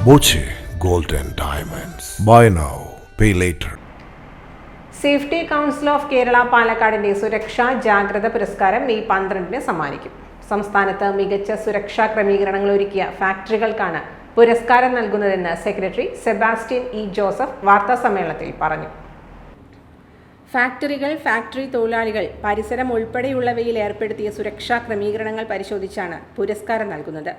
Boche Gold and Diamonds. Buy now, pay later. Safety council of Kerala പാലക്കാടിന്റെ സുരക്ഷാ ജാഗ്രത പുരസ്കാരം മെയ് 12-ന് സമ്മാനിക്കും. സംസ്ഥാനത്ത് മികച്ച സുരക്ഷാ ക്രമീകരണങ്ങൾ ഒരുക്കിയ ഫാക്ടറികൾക്കാണ് പുരസ്കാരം നൽകുന്നതെന്ന് സെക്രട്ടറി സെബാസ്റ്റ്യൻ ഇ ജോസഫ് വാർത്താസമ്മേളനത്തിൽ പറഞ്ഞു. ഫാക്ടറികൾ, ഫാക്ടറി തൊഴിലാളികൾ, പരിസരം ഉൾപ്പെടെയുള്ളവയിൽ ഏർപ്പെടുത്തിയ സുരക്ഷാ ക്രമീകരണങ്ങൾ പരിശോധിച്ചാണ് പുരസ്കാരം നൽകുന്നത്.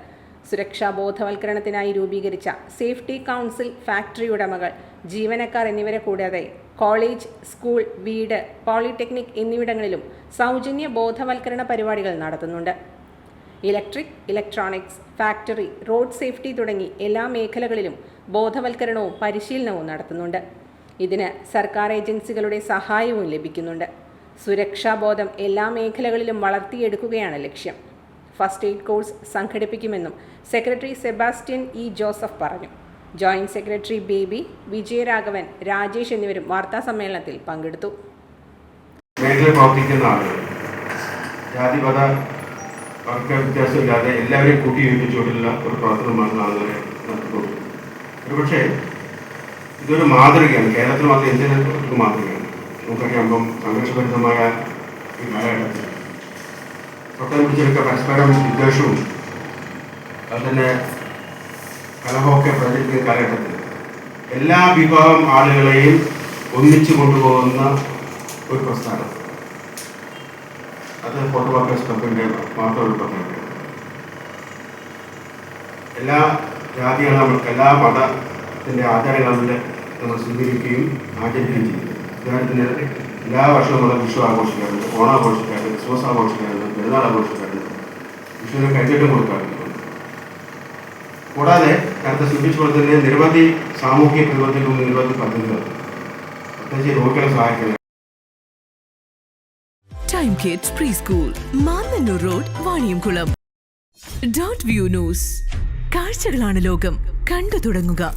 സുരക്ഷാ ബോധവൽക്കരണത്തിനായി രൂപീകരിച്ച സേഫ്റ്റി കൗൺസിൽ ഫാക്ടറി ഉടമകൾ, ജീവനക്കാർ എന്നിവരെ കൂടാതെ കോളേജ്, സ്കൂൾ, വീട്, പോളിടെക്നിക് എന്നിവിടങ്ങളിലും സൗജന്യ ബോധവൽക്കരണ പരിപാടികൾ നടത്തുന്നുണ്ട്. Electric, electronics, factory, road safety തുടങ്ങി എല്ലാ മേഖലകളിലും ബോധവൽക്കരണവും പരിശീലനവും നടത്തുന്നുണ്ട്. ഇതിന് സർക്കാർ ഏജൻസികളുടെ സഹായവും ലഭിക്കുന്നുണ്ട്. സുരക്ഷാബോധം എല്ലാ മേഖലകളിലും വളർത്തിയെടുക്കുകയാണ് ലക്ഷ്യം. ഫസ്റ്റ് എയ്ഡ് കോഴ്സ് സംഘടിപ്പിക്കുമെന്നും സെക്രട്ടറി സെബാസ്റ്റ്യൻ ഇ ജോസഫ് പറഞ്ഞു. Joint secretary baby, Vijayaraghavan, Rajesh എന്നിവരും വാർത്താസമ്മേളനത്തിൽ പങ്കെടുത്തു. മേഖലയിൽ പ്രവർത്തിക്കുന്ന ആളുകൾ ജാതിപത വർഗ വ്യത്യാസമില്ലാതെ എല്ലാവരെയും കൂട്ടിയോജിപ്പിച്ചുകൊണ്ടുള്ള ഒരു പ്രവർത്തനമാണ് ആളുകളെ നടത്തിക്കൊണ്ടു. ഒരുപക്ഷെ ഇതൊരു മാതൃകയാണ്, കേരളത്തിൽ മാത്രം ഇന്ത്യയിലെ മാതൃകയാണ്. നമുക്കറിയാം, സംഘർഷഭരിതമായ ഈ കാലഘട്ടത്തിൽ തൊട്ടം പിടിച്ചെടുക്കുക പരസ്പരം വിദ്വേഷവും അതുതന്നെ കലഹമൊക്കെ പ്രചരിക്കുന്ന കാലഘട്ടത്തിൽ എല്ലാ വിഭാഗം ആളുകളെയും ഒന്നിച്ചു കൊണ്ടുപോകുന്ന ഒരു പ്രസ്ഥാനം, അത് ഫോട്ടോ വർക്കേഴ്സ് ക്ലബിൻ്റെ മാത്രമുള്ള പ്രസ്ഥാനമാണ്. എല്ലാ ജാതികളും എല്ലാ മതത്തിൻ്റെ ആചാരങ്ങളിൽ നമ്മൾ സ്വീകരിക്കുകയും ആചരിക്കുകയും ചെയ്യും. ഉദാഹരണത്തിന് എല്ലാ വർഷവും നമ്മൾ വിഷു ആഘോഷിക്കാറുണ്ട്, ഓണാഘോഷിക്കാറുണ്ട്, ക്രിസ്മസ് ആഘോഷിക്കാറുണ്ട്, പെരുന്നാൾ ആഘോഷിക്കാറുണ്ട്, വിഷുവിന് കൈചേട്ടം കൊടുക്കാറുണ്ട്. കൂടാതെ നേരത്തെ സൂചിപ്പിച്ചപ്പോൾ തന്നെ നിരവധി സാമൂഹിക പ്രതിബദ്ധതകളും നിരവധി പദ്ധതികളും പ്രത്യേകിച്ച് രോഗികളെ സഹായിക്കുന്നത്. Time kids pre school, Mannannur road, Vaniyamkulam. Dot view news. കാഴ്ചകളാണ് ലോകം, കണ്ടു തുടങ്ങുക.